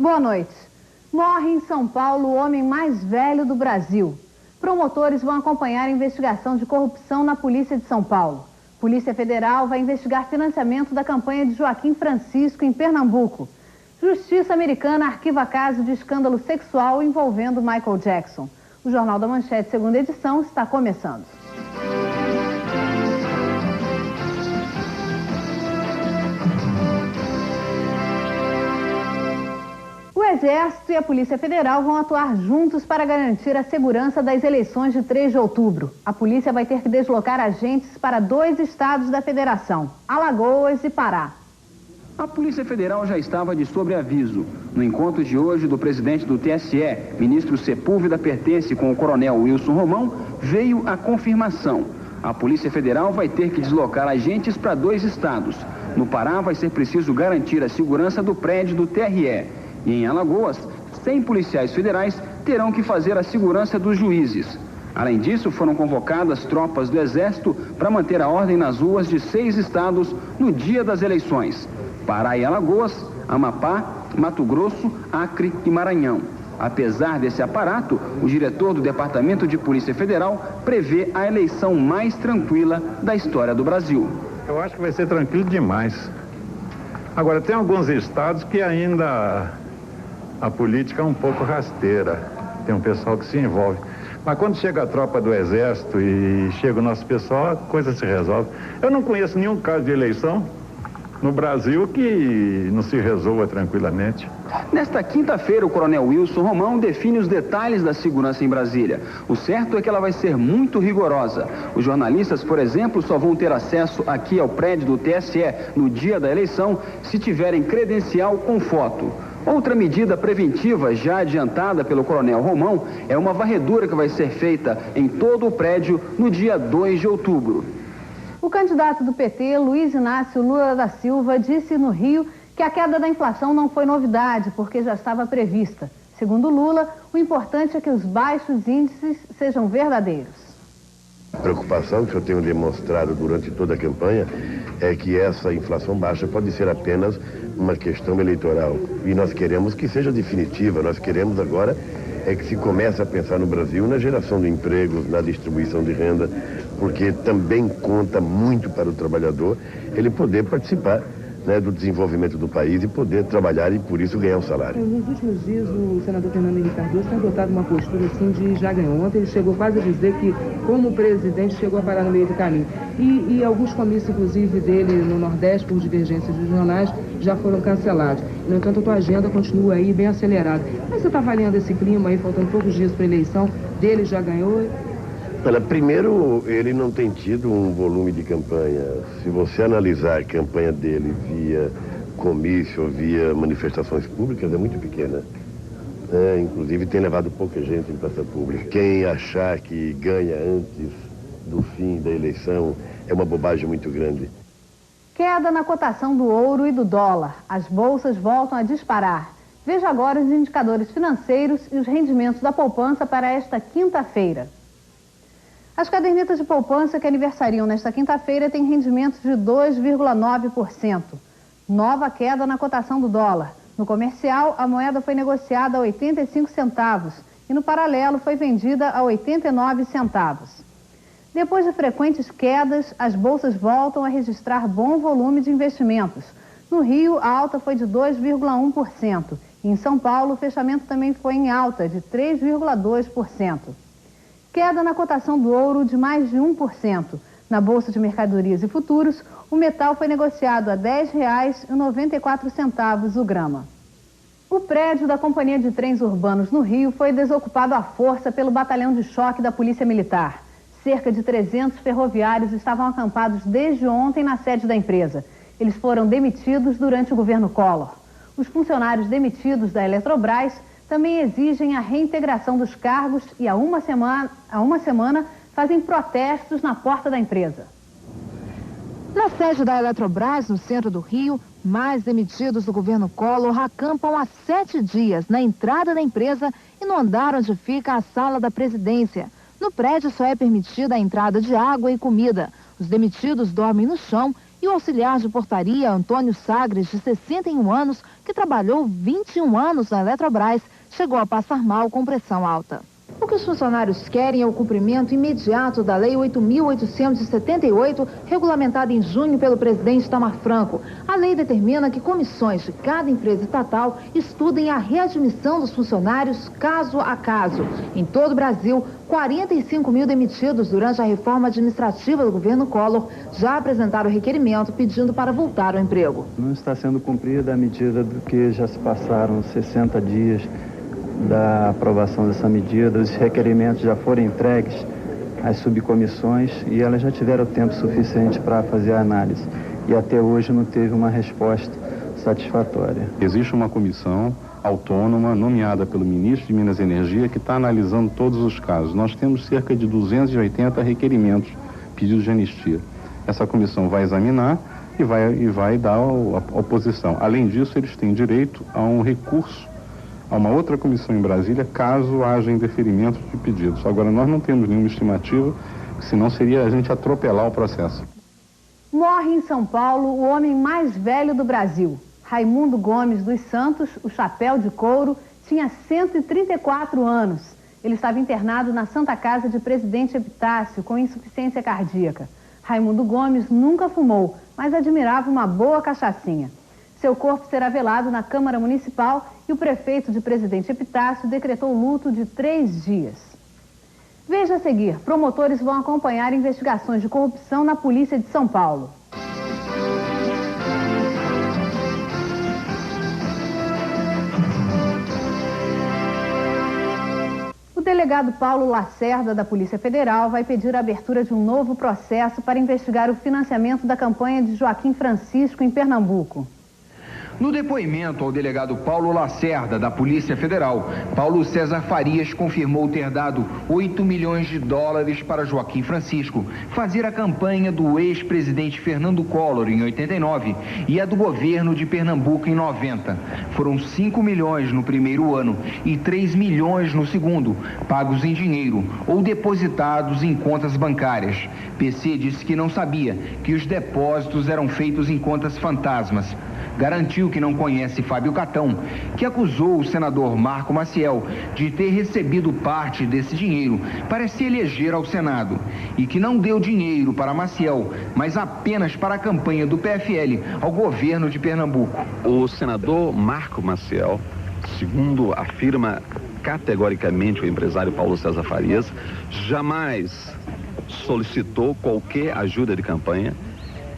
Boa noite. Morre em São Paulo o homem mais velho do Brasil. Promotores vão acompanhar a investigação de corrupção na Polícia de São Paulo. Polícia Federal vai investigar financiamento da campanha de Joaquim Francisco em Pernambuco. Justiça americana arquiva caso de escândalo sexual envolvendo Michael Jackson. O Jornal da Manchete, segunda edição, está começando. O Exército e a Polícia Federal vão atuar juntos para garantir a segurança das eleições de 3 de outubro. A polícia vai ter que deslocar agentes para 2 estados da Federação, Alagoas e Pará. A Polícia Federal já estava de sobreaviso. No encontro de hoje do presidente do TSE, ministro Sepúlveda Pertence, com o coronel Wilson Romão, veio a confirmação. A Polícia Federal vai ter que deslocar agentes para 2 estados. No Pará vai ser preciso garantir a segurança do prédio do TRE. E em Alagoas, 100 policiais federais terão que fazer a segurança dos juízes. Além disso, foram convocadas tropas do Exército para manter a ordem nas ruas de 6 estados no dia das eleições: Pará e Alagoas, Amapá, Mato Grosso, Acre e Maranhão. Apesar desse aparato, o diretor do Departamento de Polícia Federal prevê a eleição mais tranquila da história do Brasil. Eu acho que vai ser tranquilo demais. Agora, tem alguns estados que ainda a política é um pouco rasteira. Tem um pessoal que se envolve. Mas quando chega a tropa do Exército e chega o nosso pessoal, a coisa se resolve. Eu não conheço nenhum caso de eleição no Brasil que não se resolva tranquilamente. Nesta quinta-feira, o coronel Wilson Romão define os detalhes da segurança em Brasília. O certo é que ela vai ser muito rigorosa. Os jornalistas, por exemplo, só vão ter acesso aqui ao prédio do TSE no dia da eleição se tiverem credencial com foto. Outra medida preventiva já adiantada pelo coronel Romão é uma varredura que vai ser feita em todo o prédio no dia 2 de outubro. O candidato do PT, Luiz Inácio Lula da Silva, disse no Rio que a queda da inflação não foi novidade, porque já estava prevista. Segundo Lula, o importante é que os baixos índices sejam verdadeiros. A preocupação que eu tenho demonstrado durante toda a campanha é que essa inflação baixa pode ser apenas uma questão eleitoral. E nós queremos que seja definitiva, nós queremos agora é que se comece a pensar no Brasil na geração de empregos, na distribuição de renda, porque também conta muito para o trabalhador ele poder participar, né, do desenvolvimento do país e poder trabalhar e por isso ganhar um salário. Nos últimos dias o senador Fernando Henrique Cardoso tem adotado uma postura assim de já ganhou. Ontem ele chegou quase a dizer que, como presidente, chegou a parar no meio do caminho. E alguns comícios, inclusive, dele no Nordeste, por divergências dos jornais, já foram cancelados. No entanto, a tua agenda continua aí bem acelerada. Mas você está avaliando esse clima aí, faltando poucos dias para a eleição, dele já ganhou? Olha, primeiro, ele não tem tido um volume de campanha. Se você analisar a campanha dele via comício ou via manifestações públicas, é muito pequena. Inclusive, tem levado pouca gente em praça pública. Quem achar que ganha antes do fim da eleição é uma bobagem muito grande. Queda na cotação do ouro e do dólar. As bolsas voltam a disparar. Veja agora os indicadores financeiros e os rendimentos da poupança para esta quinta-feira. As cadernetas de poupança que aniversariam nesta quinta-feira têm rendimentos de 2,9%. Nova queda na cotação do dólar. No comercial, a moeda foi negociada a 85 centavos e no paralelo foi vendida a 89 centavos. Depois de frequentes quedas, as bolsas voltam a registrar bom volume de investimentos. No Rio, a alta foi de 2,1%. E em São Paulo, o fechamento também foi em alta, de 3,2%. Queda na cotação do ouro de mais de 1%. Na Bolsa de Mercadorias e Futuros, o metal foi negociado a R$ 10,94 o grama. O prédio da Companhia de Trens Urbanos no Rio foi desocupado à força pelo Batalhão de Choque da Polícia Militar. Cerca de 300 ferroviários estavam acampados desde ontem na sede da empresa. Eles foram demitidos durante o governo Collor. Os funcionários demitidos da Eletrobras também exigem a reintegração dos cargos e há uma semana fazem protestos na porta da empresa. Na sede da Eletrobras, no centro do Rio, mais demitidos do governo Collor acampam há 7 dias na entrada da empresa e no andar onde fica a sala da presidência. No prédio só é permitida a entrada de água e comida. Os demitidos dormem no chão E o auxiliar de portaria, Antônio Sagres, de 61 anos, que trabalhou 21 anos na Eletrobras, chegou a passar mal com pressão alta. O que os funcionários querem é o cumprimento imediato da Lei 8.878, regulamentada em junho pelo presidente Itamar Franco. A lei determina que comissões de cada empresa estatal estudem a readmissão dos funcionários caso a caso. Em todo o Brasil, 45 mil demitidos durante a reforma administrativa do governo Collor já apresentaram requerimento pedindo para voltar ao emprego. Não está sendo cumprida a medida do que já se passaram 60 dias da aprovação dessa medida. Os requerimentos já foram entregues às subcomissões e elas já tiveram tempo suficiente para fazer a análise. E até hoje não teve uma resposta satisfatória. Existe uma comissão autônoma nomeada pelo ministro de Minas e Energia que está analisando todos os casos. Nós temos cerca de 280 requerimentos, pedidos de anistia. Essa comissão vai examinar e vai dar a oposição. Além disso, eles têm direito a um recurso a uma outra comissão em Brasília, caso haja indeferimento de pedidos. Agora, nós não temos nenhuma estimativa, senão seria a gente atropelar o processo. Morre em São Paulo o homem mais velho do Brasil. Raimundo Gomes dos Santos, o chapéu de couro, tinha 134 anos. Ele estava internado na Santa Casa de Presidente Epitácio com insuficiência cardíaca. Raimundo Gomes nunca fumou, mas admirava uma boa cachaçinha. Seu corpo será velado na Câmara Municipal e o prefeito de Presidente Epitácio decretou luto de 3 dias. Veja a seguir, promotores vão acompanhar investigações de corrupção na Polícia de São Paulo. O delegado Paulo Lacerda, da Polícia Federal, vai pedir a abertura de um novo processo para investigar o financiamento da campanha de Joaquim Francisco em Pernambuco. No depoimento ao delegado Paulo Lacerda, da Polícia Federal, Paulo César Farias confirmou ter dado 8 milhões de dólares para Joaquim Francisco fazer a campanha do ex-presidente Fernando Collor em 89 e a do governo de Pernambuco em 90. Foram 5 milhões no primeiro ano e 3 milhões no segundo, pagos em dinheiro ou depositados em contas bancárias. PC disse que não sabia que os depósitos eram feitos em contas fantasmas. Garantiu que não conhece Fábio Catão, que acusou o senador Marco Maciel de ter recebido parte desse dinheiro para se eleger ao Senado e que não deu dinheiro para Maciel, mas apenas para a campanha do PFL ao governo de Pernambuco. O senador Marco Maciel, segundo afirma categoricamente o empresário Paulo César Farias, jamais solicitou qualquer ajuda de campanha,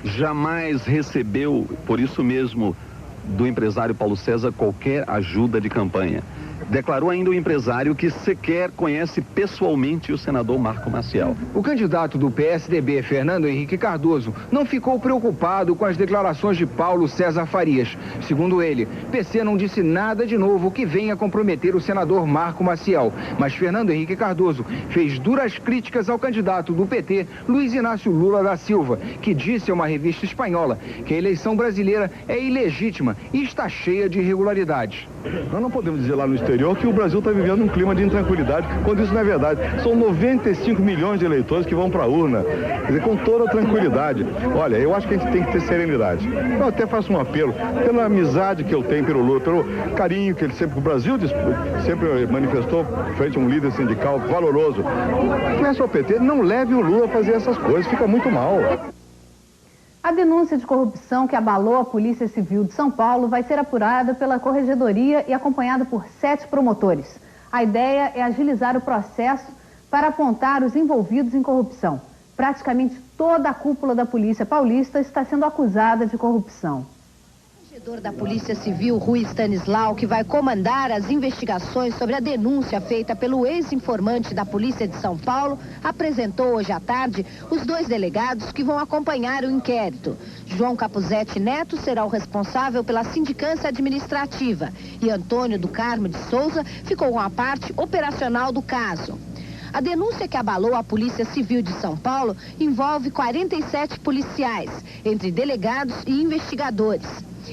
jamais recebeu, por isso mesmo, do empresário Paulo César qualquer ajuda de campanha. Declarou ainda o empresário que sequer conhece pessoalmente o senador Marco Maciel. O candidato do PSDB, Fernando Henrique Cardoso, não ficou preocupado com as declarações de Paulo César Farias. Segundo ele, PC não disse nada de novo que venha comprometer o senador Marco Maciel. Mas Fernando Henrique Cardoso fez duras críticas ao candidato do PT, Luiz Inácio Lula da Silva, que disse a uma revista espanhola que a eleição brasileira é ilegítima e está cheia de irregularidades. Nós não podemos dizer lá no exterior que o Brasil está vivendo um clima de intranquilidade, quando isso não é verdade. São 95 milhões de eleitores que vão para a urna, quer dizer, com toda a tranquilidade. Olha, eu acho que a gente tem que ter serenidade. Eu até faço um apelo, pela amizade que eu tenho pelo Lula, pelo carinho que ele sempre, o Brasil sempre manifestou frente a um líder sindical valoroso. Peço ao PT, não leve o Lula a fazer essas coisas, fica muito mal. A denúncia de corrupção que abalou a Polícia Civil de São Paulo vai ser apurada pela Corregedoria e acompanada por 7 promotores. A ideia é agilizar o processo para apontar os envolvidos em corrupção. Praticamente toda a cúpula da Polícia Paulista está sendo acusada de corrupção. O corregedor da Polícia Civil, Rui Stanislau, que vai comandar as investigações sobre a denúncia feita pelo ex-informante da Polícia de São Paulo, apresentou hoje à tarde os 2 delegados que vão acompanhar o inquérito. João Capuzete Neto será o responsável pela sindicância administrativa e Antônio do Carmo de Souza ficou com a parte operacional do caso. A denúncia que abalou a Polícia Civil de São Paulo envolve 47 policiais, entre delegados e investigadores.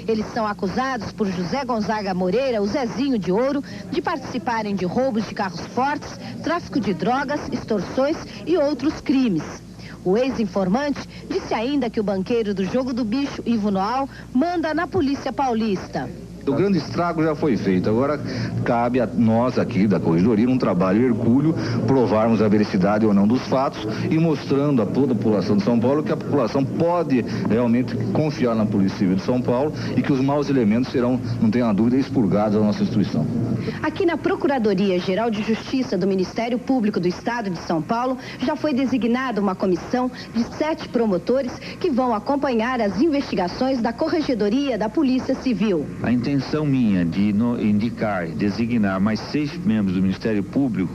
Eles são acusados por José Gonzaga Moreira, o Zezinho de Ouro, de participarem de roubos de carros fortes, tráfico de drogas, extorsões e outros crimes. O ex-informante disse ainda que o banqueiro do Jogo do Bicho, Ivo Noal, manda na Polícia Paulista. O grande estrago já foi feito, agora cabe a nós aqui da Corregedoria um trabalho hercúleo, provarmos a veracidade ou não dos fatos e mostrando a toda a população de São Paulo que a população pode realmente confiar na Polícia Civil de São Paulo e que os maus elementos serão, não tenha dúvida, expurgados da nossa instituição. Aqui na Procuradoria-Geral de Justiça do Ministério Público do Estado de São Paulo, já foi designada uma comissão de 7 promotores que vão acompanhar as investigações da Corregedoria da Polícia Civil. A intenção minha de designar mais 6 membros do Ministério Público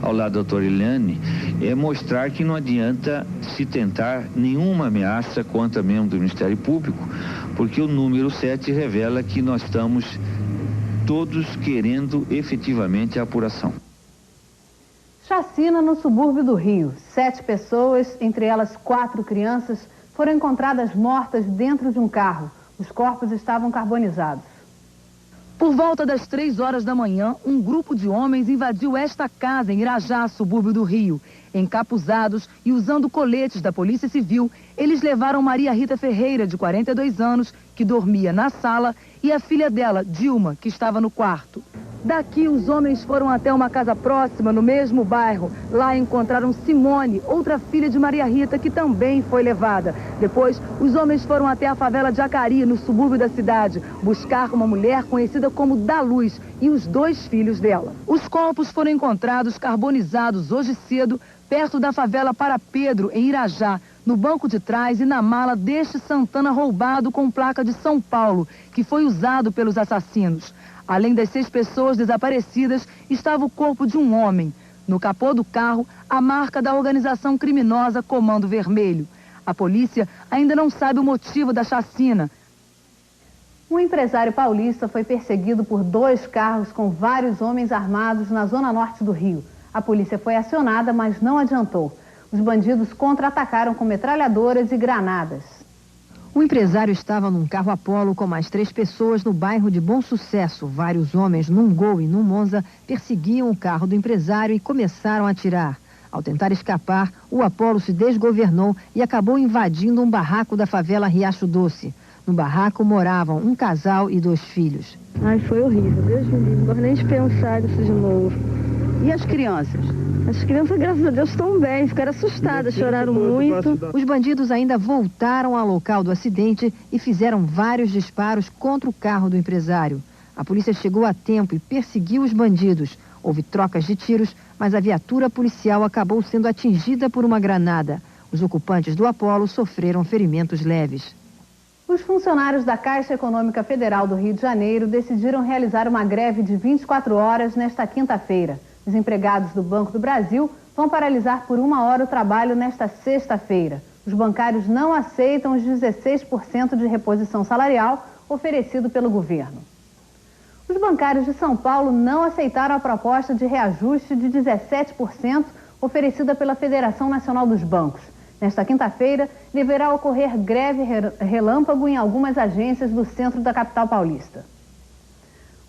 ao lado da doutora Eliane é mostrar que não adianta se tentar nenhuma ameaça contra membro do Ministério Público, porque o número 7 revela que nós estamos todos querendo efetivamente a apuração. Chacina no subúrbio do Rio. 7 pessoas, entre elas 4 crianças, foram encontradas mortas dentro de um carro. Os corpos estavam carbonizados. Por volta das 3 horas da manhã, um grupo de homens invadiu esta casa em Irajá, subúrbio do Rio. Encapuzados e usando coletes da Polícia Civil, eles levaram Maria Rita Ferreira, de 42 anos, que dormia na sala, e a filha dela, Dilma, que estava no quarto. Daqui, os homens foram até uma casa próxima, no mesmo bairro. Lá encontraram Simone, outra filha de Maria Rita, que também foi levada. Depois, os homens foram até a favela de Acari, no subúrbio da cidade, buscar uma mulher conhecida como Da Luz e os 2 filhos dela. Os corpos foram encontrados carbonizados hoje cedo, perto da favela Para Pedro, em Irajá, no banco de trás e na mala deste Santana roubado com placa de São Paulo, que foi usado pelos assassinos. Além das 6 pessoas desaparecidas, estava o corpo de um homem. No capô do carro, a marca da organização criminosa Comando Vermelho. A polícia ainda não sabe o motivo da chacina. Um empresário paulista foi perseguido por 2 carros com vários homens armados na zona norte do Rio. A polícia foi acionada, mas não adiantou. Os bandidos contra-atacaram com metralhadoras e granadas. O empresário estava num carro Apollo com mais 3 pessoas no bairro de Bom Sucesso. Vários homens num Gol e num Monza perseguiam o carro do empresário e começaram a atirar. Ao tentar escapar, o Apollo se desgovernou e acabou invadindo um barraco da favela Riacho Doce. No barraco moravam um casal e 2 filhos. Ai, foi horrível. Deus me livre, não gosto nem de pensar nisso de novo. E as crianças? As crianças, graças a Deus, estão bem, ficaram assustadas, choraram muito. Os bandidos ainda voltaram ao local do acidente e fizeram vários disparos contra o carro do empresário. A polícia chegou a tempo e perseguiu os bandidos. Houve trocas de tiros, mas a viatura policial acabou sendo atingida por uma granada. Os ocupantes do Apollo sofreram ferimentos leves. Os funcionários da Caixa Econômica Federal do Rio de Janeiro decidiram realizar uma greve de 24 horas nesta quinta-feira. Os empregados do Banco do Brasil vão paralisar por 1 hora o trabalho nesta sexta-feira. Os bancários não aceitam os 16% de reposição salarial oferecido pelo governo. Os bancários de São Paulo não aceitaram a proposta de reajuste de 17% oferecida pela Federação Nacional dos Bancos. Nesta quinta-feira, deverá ocorrer greve relâmpago em algumas agências do centro da capital paulista.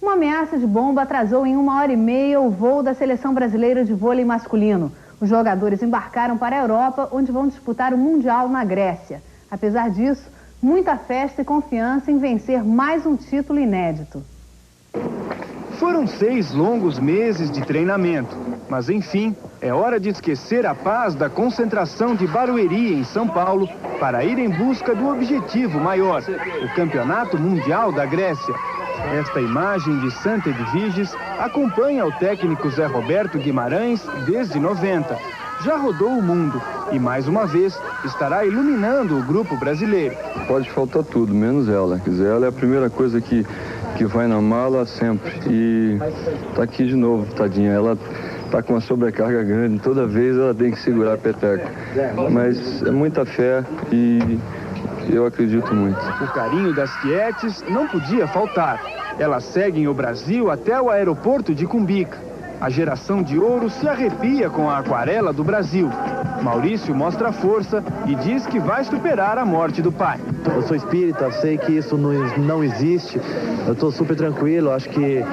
Uma ameaça de bomba atrasou em 1h30 o voo da seleção brasileira de vôlei masculino. Os jogadores embarcaram para a Europa, onde vão disputar o Mundial na Grécia. Apesar disso, muita festa e confiança em vencer mais um título inédito. Foram 6 longos meses de treinamento, mas enfim, é hora de esquecer a paz da concentração de Barueri, em São Paulo, para ir em busca do objetivo maior, o Campeonato Mundial da Grécia. Esta imagem de Santa Edviges acompanha o técnico Zé Roberto Guimarães desde 90. Já rodou o mundo e, mais uma vez, estará iluminando o grupo brasileiro. Pode faltar tudo, menos ela. Quer dizer, ela é a primeira coisa que vai na mala sempre. E tá aqui de novo, tadinha. Ela tá com uma sobrecarga grande. Toda vez ela tem que segurar a peteca. Mas é muita fé e eu acredito muito. O carinho das tietes não podia faltar. Elas seguem o Brasil até o aeroporto de Cumbica. A geração de ouro se arrepia com a aquarela do Brasil. Maurício mostra força e diz que vai superar a morte do pai. Eu sou espírita, sei que isso não existe. Eu estou super tranquilo, acho que,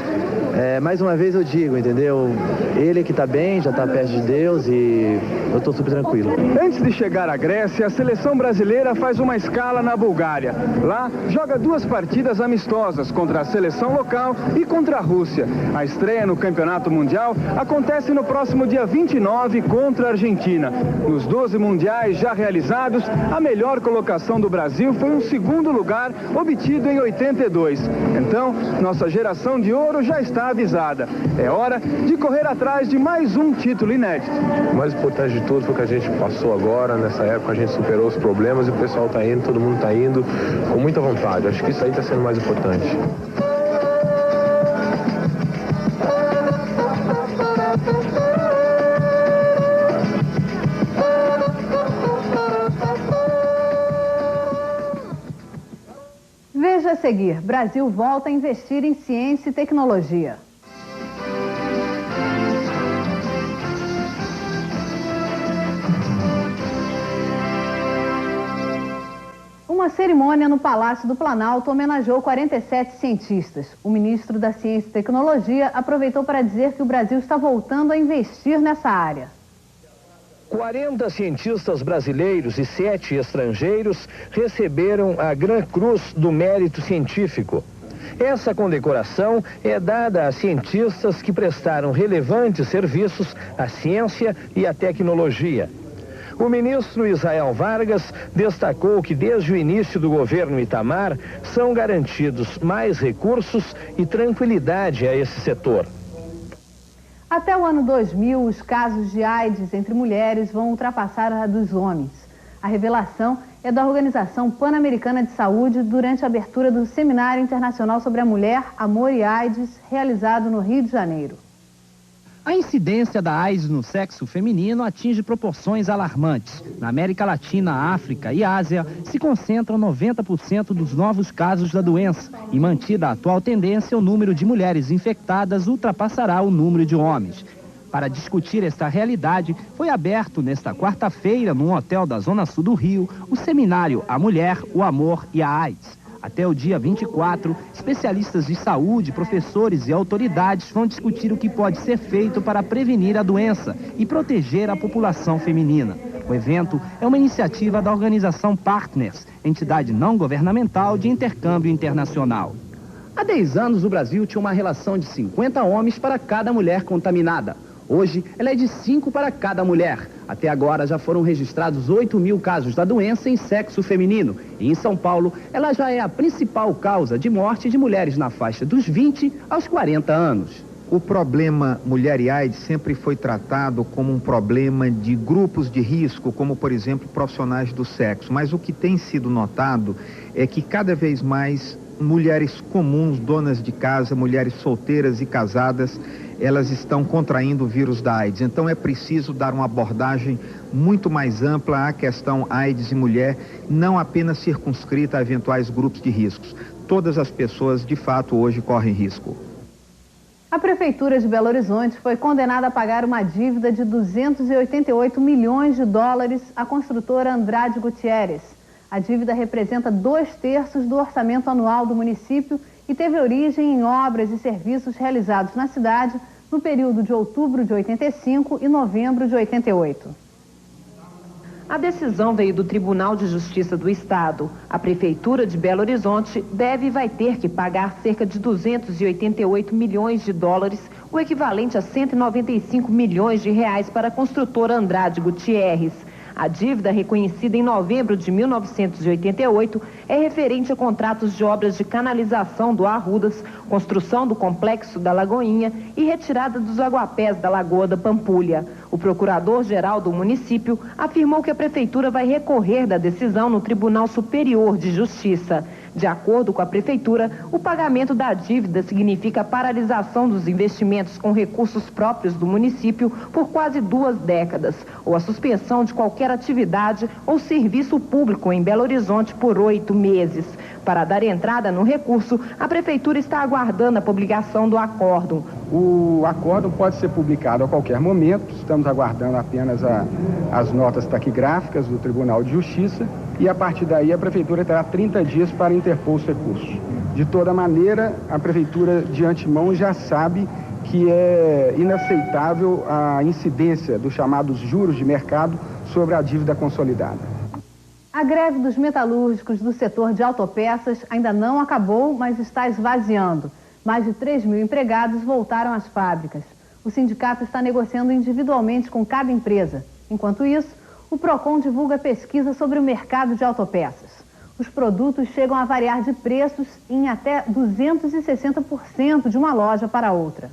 mais uma vez eu digo, entendeu? Ele que está bem, já está perto de Deus e eu estou super tranquilo. Antes de chegar à Grécia, a seleção brasileira faz uma escala na Bulgária. Lá, joga 2 partidas amistosas contra a seleção local e contra a Rússia. A estreia no Campeonato Mundial acontece no próximo dia 29 contra a Argentina. Nos 12 mundiais já realizados, a melhor colocação do Brasil foi um 2º lugar obtido em 82. Então, nossa geração de ouro já está avisada. É hora de correr atrás de mais um título inédito. O mais importante de tudo foi que a gente passou agora, nessa época a gente superou os problemas e o pessoal está indo, todo mundo está indo com muita vontade. Acho que isso aí está sendo mais importante. Veja a seguir, Brasil volta a investir em ciência e tecnologia. Uma cerimônia no Palácio do Planalto homenageou 47 cientistas. O ministro da Ciência e Tecnologia aproveitou para dizer que o Brasil está voltando a investir nessa área. 40 cientistas brasileiros e 7 estrangeiros receberam a Gran Cruz do Mérito Científico. Essa condecoração é dada a cientistas que prestaram relevantes serviços à ciência e à tecnologia. O ministro Israel Vargas destacou que desde o início do governo Itamar são garantidos mais recursos e tranquilidade a esse setor. Até o ano 2000, os casos de AIDS entre mulheres vão ultrapassar a dos homens. A revelação é da Organização Pan-Americana de Saúde durante a abertura do Seminário Internacional sobre a Mulher, Amor e AIDS, realizado no Rio de Janeiro. A incidência da AIDS no sexo feminino atinge proporções alarmantes. Na América Latina, África e Ásia, se concentram 90% dos novos casos da doença. E mantida a atual tendência, o número de mulheres infectadas ultrapassará o número de homens. Para discutir esta realidade, foi aberto nesta quarta-feira, num hotel da Zona Sul do Rio, o seminário A Mulher, o Amor e a AIDS. Até o dia 24, especialistas de saúde, professores e autoridades vão discutir o que pode ser feito para prevenir a doença e proteger a população feminina. O evento é uma iniciativa da organização Partners, entidade não governamental de intercâmbio internacional. Há 10 anos, o Brasil tinha uma relação de 50 homens para cada mulher contaminada. Hoje, ela é de 5 para cada mulher. Até agora, já foram registrados 8.000 casos da doença em sexo feminino. E em São Paulo, ela já é a principal causa de morte de mulheres na faixa dos 20 aos 40 anos. O problema mulher e AIDS sempre foi tratado como um problema de grupos de risco, como, por exemplo, profissionais do sexo. Mas o que tem sido notado é que cada vez mais mulheres comuns, donas de casa, mulheres solteiras e casadas, elas estão contraindo o vírus da AIDS. Então é preciso dar uma abordagem muito mais ampla à questão AIDS e mulher, não apenas circunscrita a eventuais grupos de riscos. Todas as pessoas, de fato, hoje correm risco. A Prefeitura de Belo Horizonte foi condenada a pagar uma dívida de 288 milhões de dólares à construtora Andrade Gutierrez. A dívida representa 2/3 do orçamento anual do município e teve origem em obras e serviços realizados na cidade no período de outubro de 85 e novembro de 88. A decisão veio do Tribunal de Justiça do Estado. A Prefeitura de Belo Horizonte deve e vai ter que pagar cerca de 288 milhões de dólares, o equivalente a 195 milhões de reais para a construtora Andrade Gutierrez. A dívida, reconhecida em novembro de 1988, é referente a contratos de obras de canalização do Arrudas, construção do complexo da Lagoinha e retirada dos aguapés da Lagoa da Pampulha. O procurador-geral do município afirmou que a prefeitura vai recorrer da decisão no Tribunal Superior de Justiça. De acordo com a prefeitura, o pagamento da dívida significa a paralisação dos investimentos com recursos próprios do município por quase 2 décadas, ou a suspensão de qualquer atividade ou serviço público em Belo Horizonte por 8 meses. Para dar entrada no recurso, a prefeitura está aguardando a publicação do acórdão. O acórdão pode ser publicado a qualquer momento, estamos aguardando apenas as notas taquigráficas do Tribunal de Justiça e a partir daí a Prefeitura terá 30 dias para interpor os recursos. De toda maneira, a Prefeitura de antemão já sabe que é inaceitável a incidência dos chamados juros de mercado sobre a dívida consolidada. A greve dos metalúrgicos do setor de autopeças ainda não acabou, mas está esvaziando. Mais de 3 mil empregados voltaram às fábricas. O sindicato está negociando individualmente com cada empresa. Enquanto isso, o PROCON divulga pesquisa sobre o mercado de autopeças. Os produtos chegam a variar de preços em até 260% de uma loja para outra.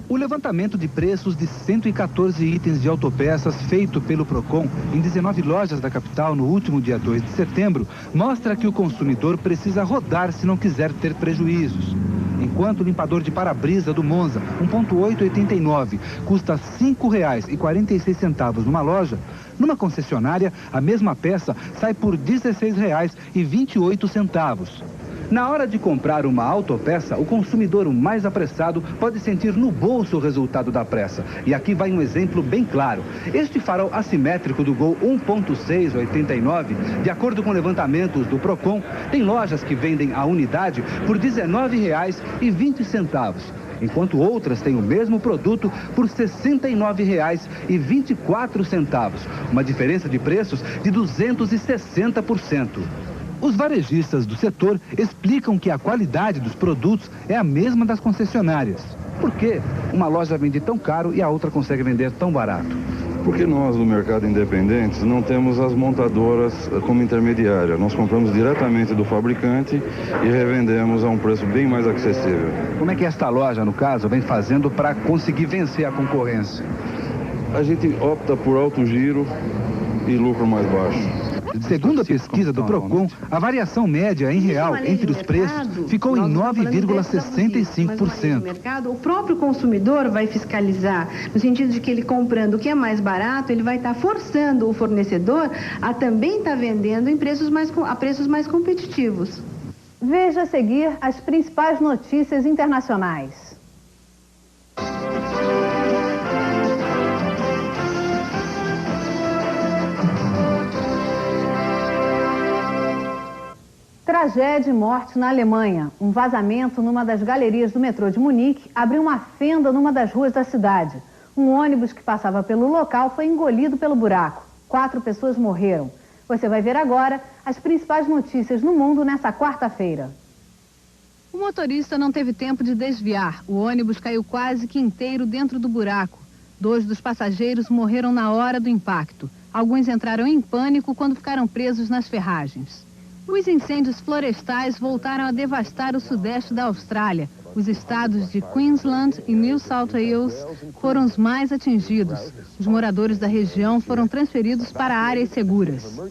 O levantamento de preços de 114 itens de autopeças feito pelo PROCON em 19 lojas da capital no último dia 2 de setembro mostra que o consumidor precisa rodar se não quiser ter prejuízos. Enquanto o limpador de para-brisa do Monza 1.889 custa R$ 5,46 numa loja, numa concessionária a mesma peça sai por R$ 16,28. Na hora de comprar uma autopeça, o consumidor o mais apressado pode sentir no bolso o resultado da pressa. E aqui vai um exemplo bem claro. Este farol assimétrico do Gol 1.689, de acordo com levantamentos do PROCON, tem lojas que vendem a unidade por R$ 19,20. Enquanto outras têm o mesmo produto por R$ 69,24, uma diferença de preços de 260%. Os varejistas do setor explicam que a qualidade dos produtos é a mesma das concessionárias. Por que uma loja vende tão caro e a outra consegue vender tão barato? Porque nós, do mercado independente, não temos as montadoras como intermediária. Nós compramos diretamente do fabricante e revendemos a um preço bem mais acessível. Como é que esta loja, no caso, vem fazendo para conseguir vencer a concorrência? A gente opta por alto giro e lucro mais baixo. Segundo a pesquisa do PROCON, a variação média em real entre os preços ficou em 9,65%. O próprio consumidor vai fiscalizar, no sentido de que ele comprando o que é mais barato, ele vai estar forçando o fornecedor a também estar vendendo a preços mais competitivos. Veja a seguir as principais notícias internacionais. Tragédia e morte na Alemanha. Um vazamento numa das galerias do metrô de Munique abriu uma fenda numa das ruas da cidade. Um ônibus que passava pelo local foi engolido pelo buraco. 4 pessoas morreram. Você vai ver agora as principais notícias no mundo nessa quarta-feira. O motorista não teve tempo de desviar. O ônibus caiu quase que inteiro dentro do buraco. 2 dos passageiros morreram na hora do impacto. Alguns entraram em pânico quando ficaram presos nas ferragens. Os incêndios florestais voltaram a devastar o sudeste da Austrália. Os estados de Queensland e New South Wales foram os mais atingidos. Os moradores da região foram transferidos para áreas seguras.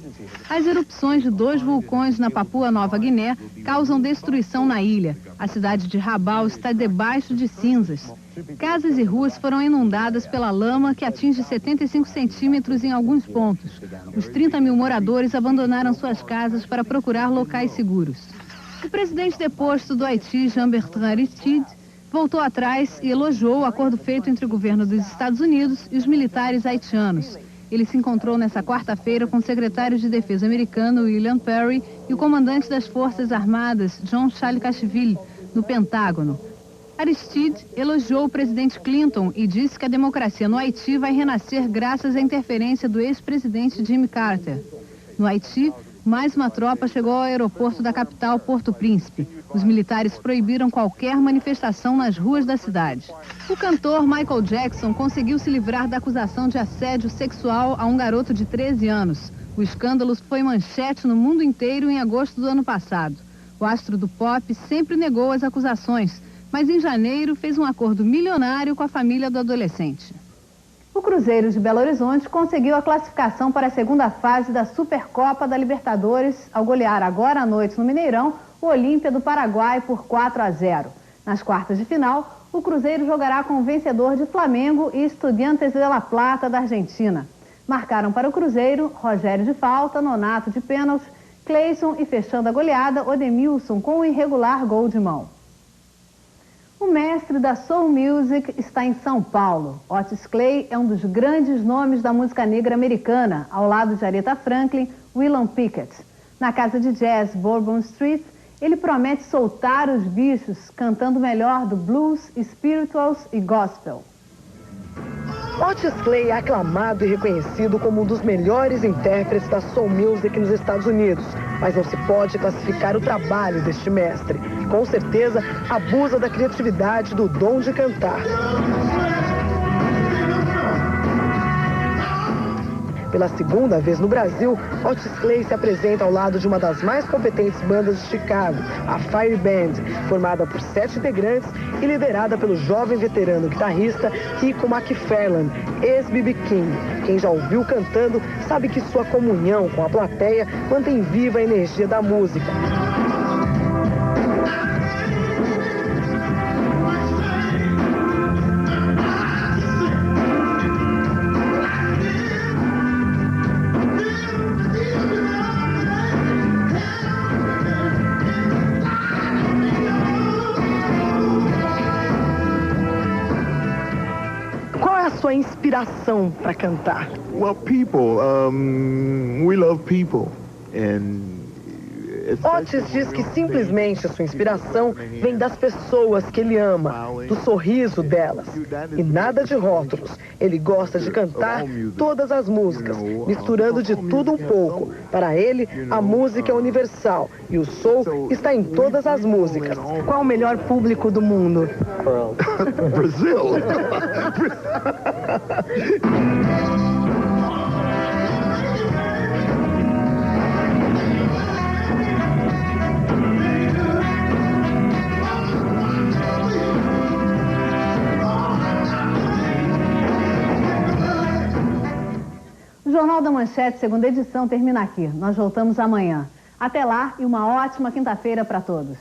As erupções de 2 vulcões na Papua Nova Guiné causam destruição na ilha. A cidade de Rabaul está debaixo de cinzas. Casas e ruas foram inundadas pela lama, que atinge 75 centímetros em alguns pontos. Os 30 mil moradores abandonaram suas casas para procurar locais seguros. O presidente deposto do Haiti, Jean-Bertrand Aristide, voltou atrás e elogiou o acordo feito entre o governo dos Estados Unidos e os militares haitianos. Ele se encontrou nesta quarta-feira com o secretário de Defesa americano, William Perry, e o comandante das Forças Armadas, John Saakashvili, no Pentágono. Aristide elogiou o presidente Clinton e disse que a democracia no Haiti vai renascer graças à interferência do ex-presidente Jimmy Carter. No Haiti, mais uma tropa chegou ao aeroporto da capital, Porto Príncipe. Os militares proibiram qualquer manifestação nas ruas da cidade. O cantor Michael Jackson conseguiu se livrar da acusação de assédio sexual a um garoto de 13 anos. O escândalo foi manchete no mundo inteiro em agosto do ano passado. O astro do pop sempre negou as acusações, mas em janeiro fez um acordo milionário com a família do adolescente. O Cruzeiro de Belo Horizonte conseguiu a classificação para a segunda fase da Supercopa da Libertadores ao golear agora à noite no Mineirão o Olímpia do Paraguai por 4-0. Nas quartas de final, o Cruzeiro jogará com o vencedor de Flamengo e Estudiantes de La Plata da Argentina. Marcaram para o Cruzeiro Rogério de falta, Nonato de pênalti, Cleison e fechando a goleada, Odemilson com um irregular gol de mão. O mestre da Soul Music está em São Paulo. Otis Clay é um dos grandes nomes da música negra americana, ao lado de Aretha Franklin, William Pickett. Na casa de jazz Bourbon Street, ele promete soltar os bichos, cantando o melhor do blues, spirituals e gospel. Otis Clay é aclamado e reconhecido como um dos melhores intérpretes da Soul Music nos Estados Unidos, mas não se pode classificar o trabalho deste mestre. Com certeza, abusa da criatividade do dom de cantar. Pela segunda vez no Brasil, Otis Clay se apresenta ao lado de uma das mais competentes bandas de Chicago, a Fire Band, formada por 7 integrantes e liderada pelo jovem veterano guitarrista Rico McFarlane, ex-B.B. King. Quem já ouviu cantando sabe que sua comunhão com a plateia mantém viva a energia da música. Sua inspiração para cantar? Well, people, we love people, and Otis diz que simplesmente a sua inspiração vem das pessoas que ele ama, do sorriso delas. E nada de rótulos. Ele gosta de cantar todas as músicas, misturando de tudo um pouco. Para ele, a música é universal e o soul está em todas as músicas. Qual o melhor público do mundo? Brasil. O Jornal da Manchete, segunda edição, termina aqui. Nós voltamos amanhã. Até lá e uma ótima quinta-feira para todos.